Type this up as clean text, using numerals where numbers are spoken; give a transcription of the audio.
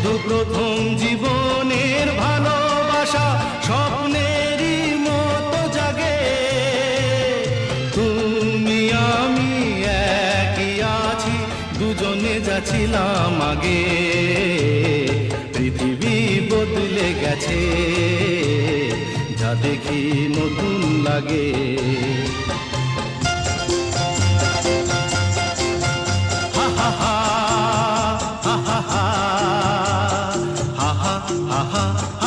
শুধু প্রথম জীবনের ভালোবাসা স্বপ্নেরই মতো জাগে। তুমি আমি একই আছি, দুজনে যাচ্ছিলাম আগে। পৃথিবী বদলে গেছে, যা দেখি নতুন লাগে। হা হা হা হা হা হা হা হা হা।